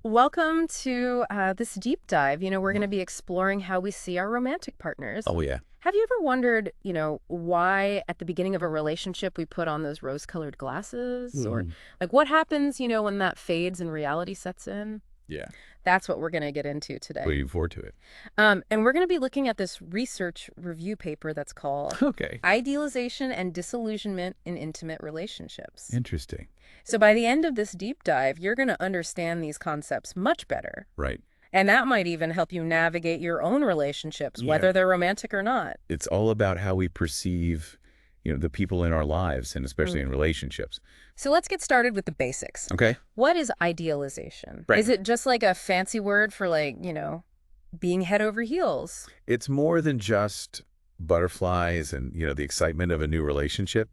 Welcome to this deep dive. We're going to be exploring how we see our romantic partners. Oh, yeah. Have you ever wondered, why at the beginning of a relationship we put on those rose-colored glasses? Or Mhm. like what happens, when that fades and reality sets in? Yeah. That's what we're going to get into today. Looking forward to it. And we're going to be looking at this research review paper that's called Okay. Idealization and Disillusionment in Intimate Relationships. Interesting. So by the end of this deep dive, you're going to understand these concepts much better. Right. And that might even help you navigate your own relationships, Yeah. whether they're romantic or not. It's all about how we perceive, the people in our lives and especially in relationships. So let's get started with the basics. Okay. What is idealization? Right. Is it just like a fancy word for being head over heels? It's more than just butterflies and, the excitement of a new relationship.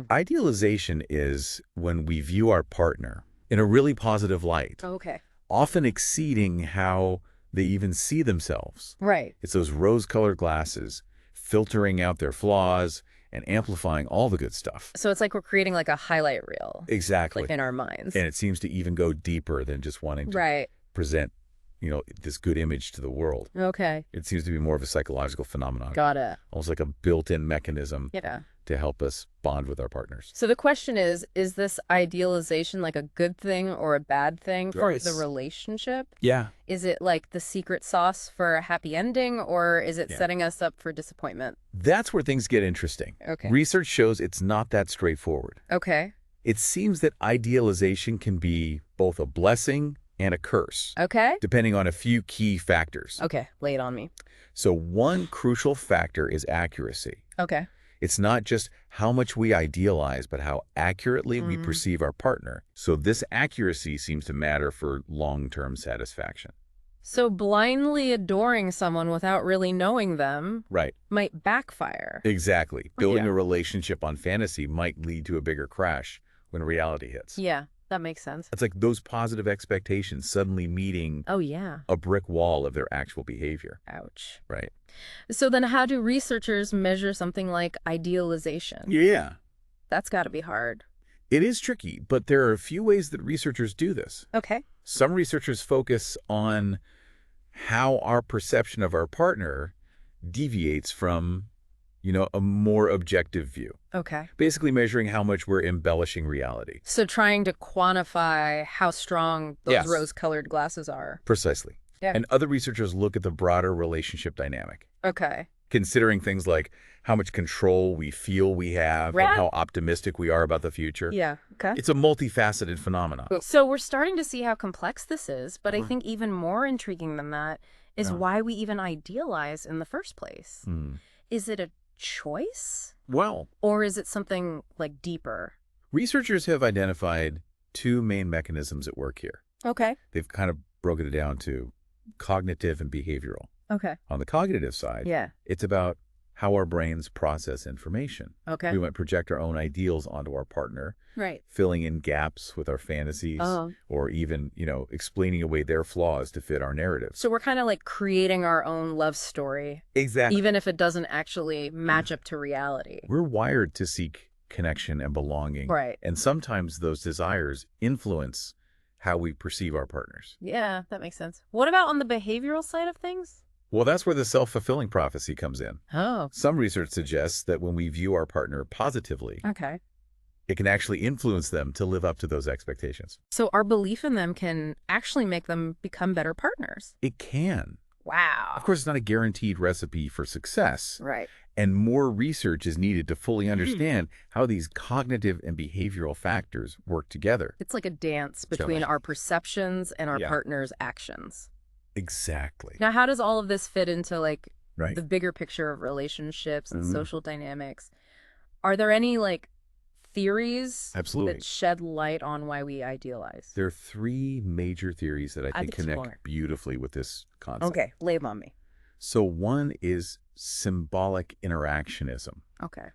Idealization is when we view our partner in a really positive light, Okay. often exceeding how they even see themselves. Right. It's those rose-colored glasses, filtering out their flaws and amplifying all the good stuff. So it's like we're creating like a highlight reel, Exactly. like in our minds. And it seems to even go deeper than just wanting to Right. present, this good image to the world. Okay. It seems to be more of a psychological phenomenon, Got it. almost like a built-in mechanism Yeah. to help us bond with our partners. So the question is this idealization like a good thing or a bad thing for Right. the relationship? Yeah. Is it like the secret sauce for a happy ending, or is it Yeah. setting us up for disappointment? That's where things get interesting. Okay. Research shows it's not that straightforward. Okay. It seems that idealization can be both a blessing and a curse, Okay. depending on a few key factors. Okay. Lay it on me. So one crucial factor is accuracy. Okay. It's not just how much we idealize, but how accurately we perceive our partner. So this accuracy seems to matter for long-term satisfaction. So blindly adoring someone without really knowing them Right. might backfire. Exactly. Building Yeah. a relationship on fantasy might lead to a bigger crash when reality hits. Yeah, that makes sense. It's like those positive expectations suddenly meeting Oh, yeah. a brick wall of their actual behavior. Ouch. Right. So then how do researchers measure something like idealization? Yeah. That's got to be hard. It is tricky, but there are a few ways that researchers do this. Okay. Some researchers focus on how our perception of our partner deviates from, a more objective view. Okay. Basically measuring how much we're embellishing reality. So trying to quantify how strong those Yes. rose-colored glasses are. Precisely. Yeah. And other researchers look at the broader relationship dynamic, Okay. considering things like how much control we feel we have Right. and how optimistic we are about the future. Yeah. Okay. It's a multifaceted phenomenon. So we're starting to see how complex this is, but I think even more intriguing than that is Yeah. why we even idealize in the first place. Hmm. Is it a choice Well, or is it something like deeper? researchers have identified two main mechanisms at work here. Okay. They've kind of broken it down to cognitive and behavioral. Okay. On the cognitive side, Yeah. it's about how our brains process information. Okay. We might project our own ideals onto our partner, Right. filling in gaps with our fantasies, Oh. or even, explaining away their flaws to fit our narrative. So we're kind of like creating our own love story, Exactly. even if it doesn't actually match up to reality. We're wired to seek connection and belonging. Right. And sometimes those desires influence how we perceive our partners. Yeah, that makes sense. What about on the behavioral side of things? Well, that's where the self-fulfilling prophecy comes in. Oh, Some research suggests that when we view our partner positively, okay. it can actually influence them to live up to those expectations. So our belief in them can actually make them become better partners. It can. Wow. Of course, it's not a guaranteed recipe for success, Right. and more research is needed to fully understand how these cognitive and behavioral factors work together. It's like a dance between Totally. our perceptions and our Yeah. partner's actions. Exactly. Now, how does all of this fit into Right. the bigger picture of relationships and Mhm. social dynamics? Are there any theories Absolutely. that shed light on why we idealize? There are three major theories that I think explore. connect beautifully with this concept. Okay, lay 'em on me. So one is symbolic interactionism, Okay.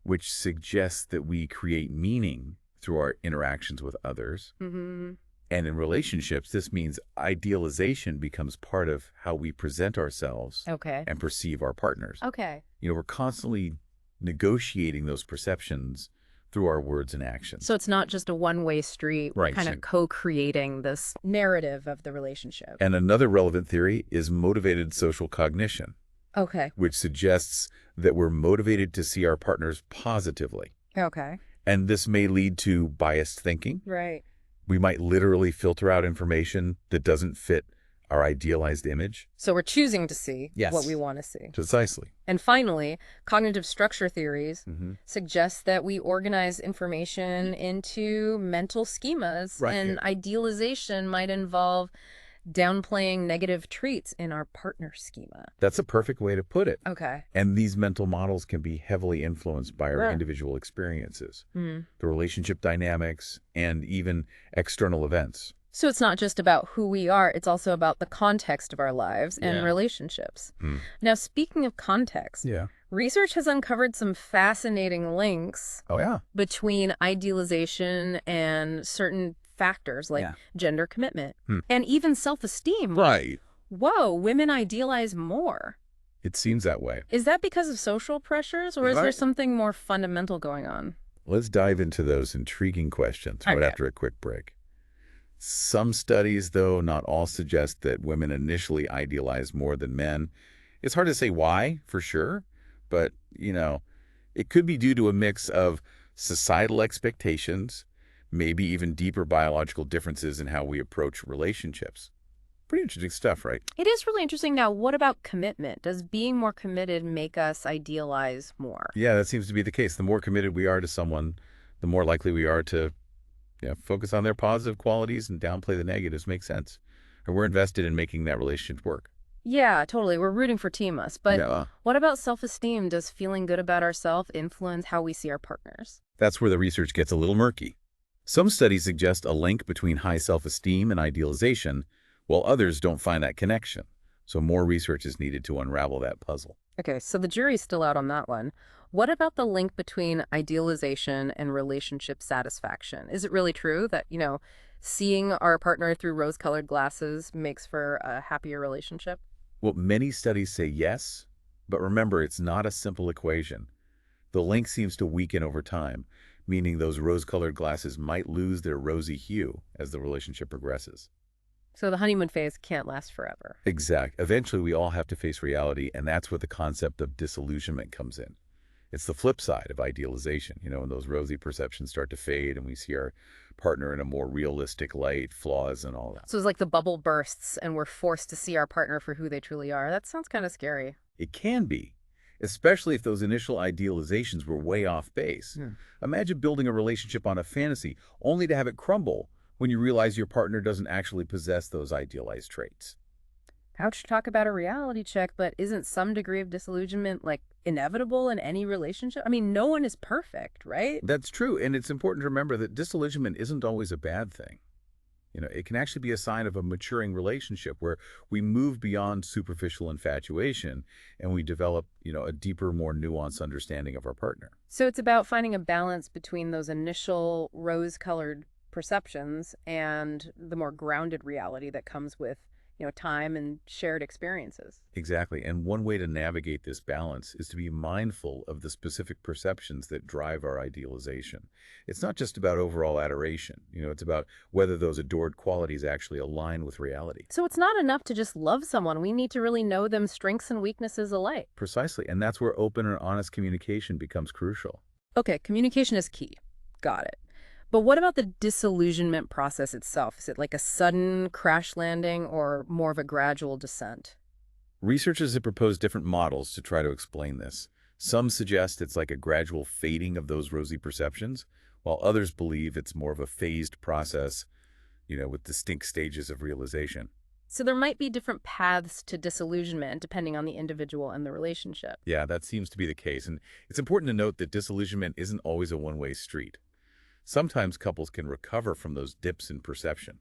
which suggests that we create meaning through our interactions with others. Mm-hmm. And in relationships, this means idealization becomes part of how we present ourselves Okay. and perceive our partners. Okay. We're constantly negotiating those perceptions through our words and actions. So it's not just a one-way street. We're Right. kind of co-creating this narrative of the relationship. And another relevant theory is motivated social cognition, Okay. which suggests that we're motivated to see our partners positively. Okay. And this may lead to biased thinking. Right. We might literally filter out information that doesn't fit our idealized image. So we're choosing to see Yes. what we want to see. Precisely. And finally, cognitive structure theories Mm-hmm. suggest that we organize information into mental schemas, Right, and idealization might involve downplaying negative traits in our partner schema. That's a perfect way to put it. Okay. And these mental models can be heavily influenced by our Yeah. individual experiences, Mm. the relationship dynamics, and even external events. So it's not just about who we are, it's also about the context of our lives and Yeah. relationships. Hmm. Now, speaking of context, Yeah. research has uncovered some fascinating links Oh, yeah. between idealization and certain factors like Yeah. gender commitment Hmm. and even self-esteem. Right. Whoa, women idealize more. It seems that way. Is that because of social pressures, or is there Right. something more fundamental going on? Let's dive into those intriguing questions right Okay. after a quick break. Some studies, though not all, suggest that women initially idealize more than men. It's hard to say why, for sure, but, it could be due to a mix of societal expectations, maybe even deeper biological differences in how we approach relationships. Pretty interesting stuff, right? It is really interesting. Now, what about commitment? Does being more committed make us idealize more? Yeah, that seems to be the case. The more committed we are to someone, the more likely we are to focus on their positive qualities and downplay the negatives. Makes sense. And we're invested in making that relationship work. Yeah, totally. We're rooting for Team Us. But Yeah. what about self-esteem? Does feeling good about ourselves influence how we see our partners? That's where the research gets a little murky. Some studies suggest a link between high self-esteem and idealization, while others don't find that connection. So more research is needed to unravel that puzzle. Okay, so the jury's still out on that one. What about the link between idealization and relationship satisfaction? Is it really true that, seeing our partner through rose-colored glasses makes for a happier relationship? Well, many studies say yes, but remember, it's not a simple equation. The link seems to weaken over time, meaning those rose-colored glasses might lose their rosy hue as the relationship progresses. So the honeymoon phase can't last forever. Exact. Eventually, we all have to face reality, and that's where the concept of disillusionment comes in. It's the flip side of idealization, when those rosy perceptions start to fade and we see our partner in a more realistic light, flaws and all that. So it's like the bubble bursts and we're forced to see our partner for who they truly are. That sounds kind of scary. It can be, especially if those initial idealizations were way off base. Yeah. Imagine building a relationship on a fantasy, only to have it crumble when you realize your partner doesn't actually possess those idealized traits. Ouch to talk about a reality check, but isn't some degree of disillusionment inevitable in any relationship? I mean, no one is perfect, right? That's true, and it's important to remember that disillusionment isn't always a bad thing. It can actually be a sign of a maturing relationship where we move beyond superficial infatuation and we develop, a deeper, more nuanced understanding of our partner. So it's about finding a balance between those initial rose-colored perceptions and the more grounded reality that comes with, time and shared experiences. Exactly. And one way to navigate this balance is to be mindful of the specific perceptions that drive our idealization. It's not just about overall adoration. It's about whether those adored qualities actually align with reality. So it's not enough to just love someone. We need to really know them strengths and weaknesses alike. Precisely. And that's where open and honest communication becomes crucial. Okay, communication is key. Got it. But what about the disillusionment process itself? Is it like a sudden crash landing or more of a gradual descent? Researchers have proposed different models to try to explain this. Some suggest it's like a gradual fading of those rosy perceptions, while others believe it's more of a phased process, with distinct stages of realization. So there might be different paths to disillusionment depending on the individual and the relationship. Yeah, that seems to be the case. And it's important to note that disillusionment isn't always a one-way street. Sometimes couples can recover from those dips in perception,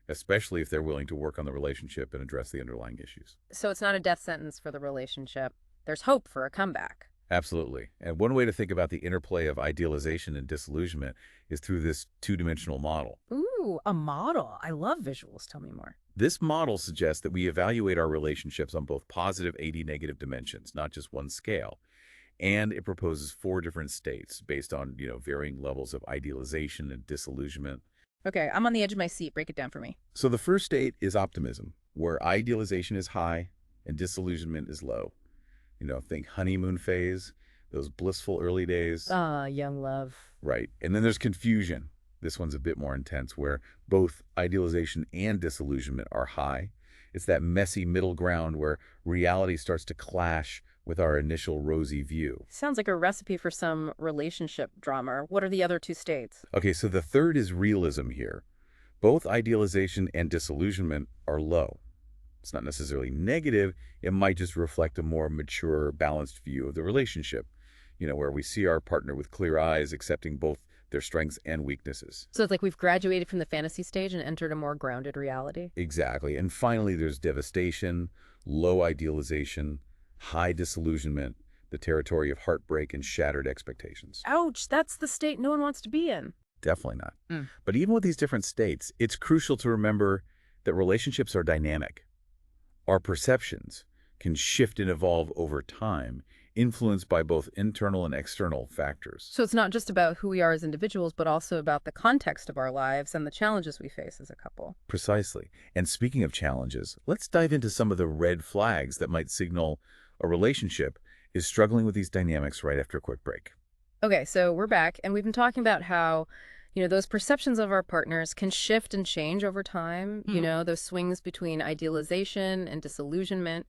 especially if they're willing to work on the relationship and address the underlying issues. So it's not a death sentence for the relationship. There's hope for a comeback. Absolutely. And one way to think about the interplay of idealization and disillusionment is through this two-dimensional model. Ooh, a model. I love visuals. Tell me more. This model suggests that we evaluate our relationships on both positive and negative dimensions, not just one scale. And it proposes 4 different states based on, varying levels of idealization and disillusionment. Okay, I'm on the edge of my seat. Break it down for me. So the first state is optimism, where idealization is high and disillusionment is low. Think honeymoon phase, those blissful early days. Ah, young love. Right. And then there's confusion. This one's a bit more intense, where both idealization and disillusionment are high. It's that messy middle ground where reality starts to clash with our initial rosy view. Sounds like a recipe for some relationship drama. What are the other two states? Okay, so the third is realism here. Both idealization and disillusionment are low. It's not necessarily negative. It might just reflect a more mature, balanced view of the relationship, where we see our partner with clear eyes, accepting both their strengths and weaknesses. So it's like we've graduated from the fantasy stage and entered a more grounded reality. Exactly. And finally, there's devastation, low idealization, high disillusionment, the territory of heartbreak and shattered expectations. Ouch, that's the state no one wants to be in. Definitely not. But even with these different states, it's crucial to remember that relationships are dynamic. Our perceptions can shift and evolve over time, influenced by both internal and external factors. So it's not just about who we are as individuals, but also about the context of our lives and the challenges we face as a couple. Precisely. And speaking of challenges, let's dive into some of the red flags that might signal a relationship is struggling with these dynamics right after a quick break. Okay, so we're back, and we've been talking about how, those perceptions of our partners can shift and change over time, those swings between idealization and disillusionment.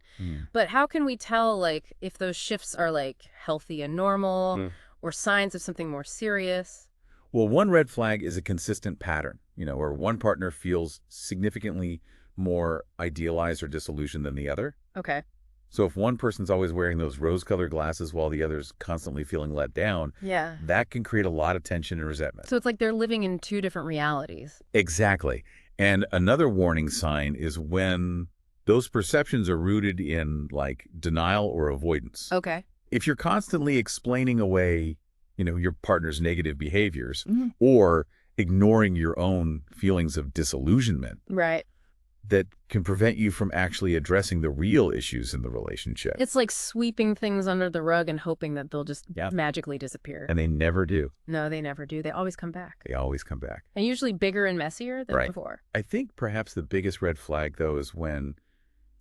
But how can we tell, like, if those shifts are, like, healthy and normal or signs of something more serious? Well, one red flag is a consistent pattern, where one partner feels significantly more idealized or disillusioned than the other. Okay. So if one person's always wearing those rose-colored glasses while the other's constantly feeling let down, Yeah. that can create a lot of tension and resentment. So it's like they're living in two different realities. Exactly. And another warning sign is when those perceptions are rooted in, like, denial or avoidance. Okay. If you're constantly explaining away, your partner's negative behaviors or ignoring your own feelings of disillusionment, Right. that can prevent you from actually addressing the real issues in the relationship. It's like sweeping things under the rug and hoping that they'll just Yeah. magically disappear. And they never do. No, they never do. They always come back. They always come back. And usually bigger and messier than Right. before. I think perhaps the biggest red flag, though, is when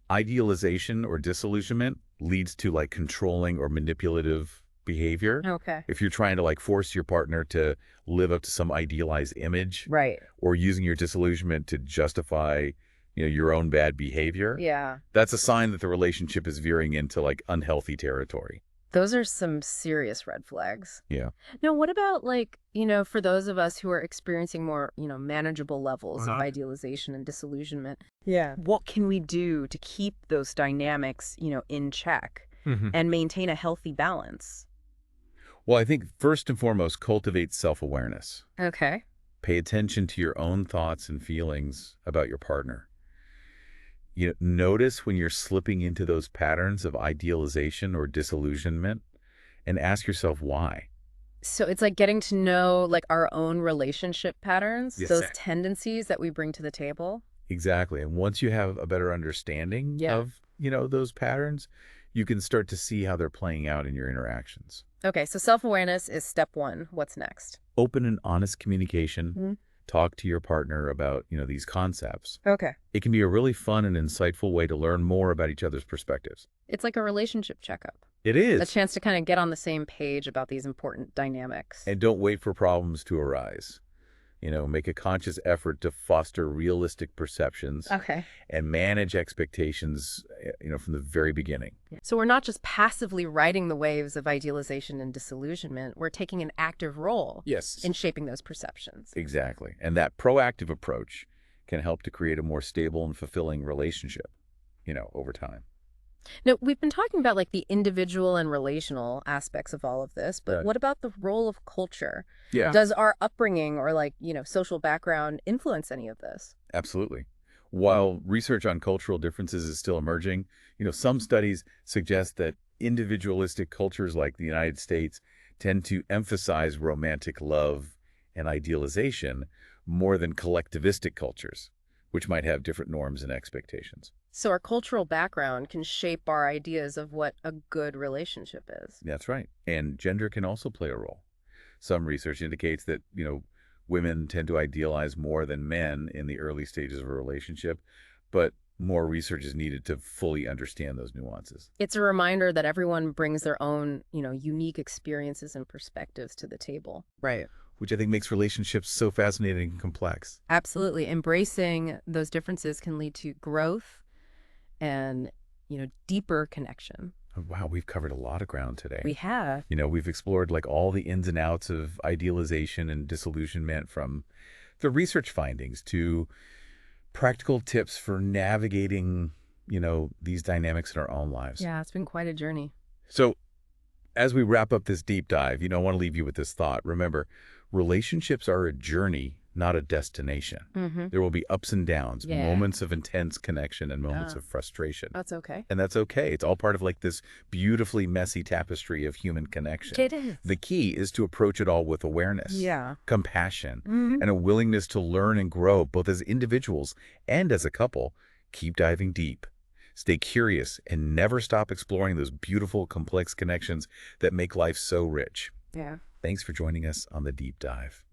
idealization or disillusionment leads to, like, controlling or manipulative behavior. Okay. If you're trying to, like, force your partner to live up to some idealized image, Right. or using your disillusionment to justify, your own bad behavior, Yeah. that's a sign that the relationship is veering into, like, unhealthy territory. Those are some serious red flags. Yeah. Now, what about, like, for those of us who are experiencing more, manageable levels of idealization and disillusionment? Yeah. What can we do to keep those dynamics, in check and maintain a healthy balance? Well, I think first and foremost, cultivate self-awareness. Okay. Pay attention to your own thoughts and feelings about your partner. Notice when you're slipping into those patterns of idealization or disillusionment and ask yourself why. So it's like getting to know, like, our own relationship patterns, Yes, those sir. tendencies that we bring to the table. Exactly. And once you have a better understanding Yeah. of, those patterns, you can start to see how they're playing out in your interactions. Okay, so self-awareness is step one. What's next? Open and honest communication. Talk to your partner about, these concepts. Okay. It can be a really fun and insightful way to learn more about each other's perspectives. It's like a relationship checkup. It A is. chance to kind of get on the same page about these important dynamics. And don't wait for problems to arise. Make a conscious effort to foster realistic perceptions Okay. and manage expectations, from the very beginning. So we're not just passively riding the waves of idealization and disillusionment. We're taking an active role Yes. in shaping those perceptions. Exactly. And that proactive approach can help to create a more stable and fulfilling relationship, over time. Now, we've been talking about, like, the individual and relational aspects of all of this, but Right. what about the role of culture? Yeah. Does our upbringing or, like, social background influence any of this? Absolutely. While research on cultural differences is still emerging, some studies suggest that individualistic cultures like the United States tend to emphasize romantic love and idealization more than collectivistic cultures, which might have different norms and expectations. So our cultural background can shape our ideas of what a good relationship is. That's right. And gender can also play a role. Some research indicates that, women tend to idealize more than men in the early stages of a relationship, but more research is needed to fully understand those nuances. It's a reminder that everyone brings their own, unique experiences and perspectives to the table. Right. Which I think makes relationships so fascinating and complex. Absolutely. Embracing those differences can lead to growth and, deeper connection. Oh, wow, we've covered a lot of ground today. We have. We've explored like all the ins and outs of idealization and disillusionment, from the research findings to practical tips for navigating, these dynamics in our own lives. Yeah, it's been quite a journey. So as we wrap up this deep dive, I want to leave you with this thought. Remember, relationships are a journey, not a destination. Mm-hmm. There will be ups and downs, Yeah. moments of intense connection and moments Ah. of frustration. That's okay. And that's okay. It's all part of like this beautifully messy tapestry of human connection. It is. The key is to approach it all with awareness, Yeah. compassion, Mm-hmm. and a willingness to learn and grow both as individuals and as a couple. Keep diving deep. Stay curious and never stop exploring those beautiful, complex connections that make life so rich. Yeah. Thanks for joining us on the deep dive.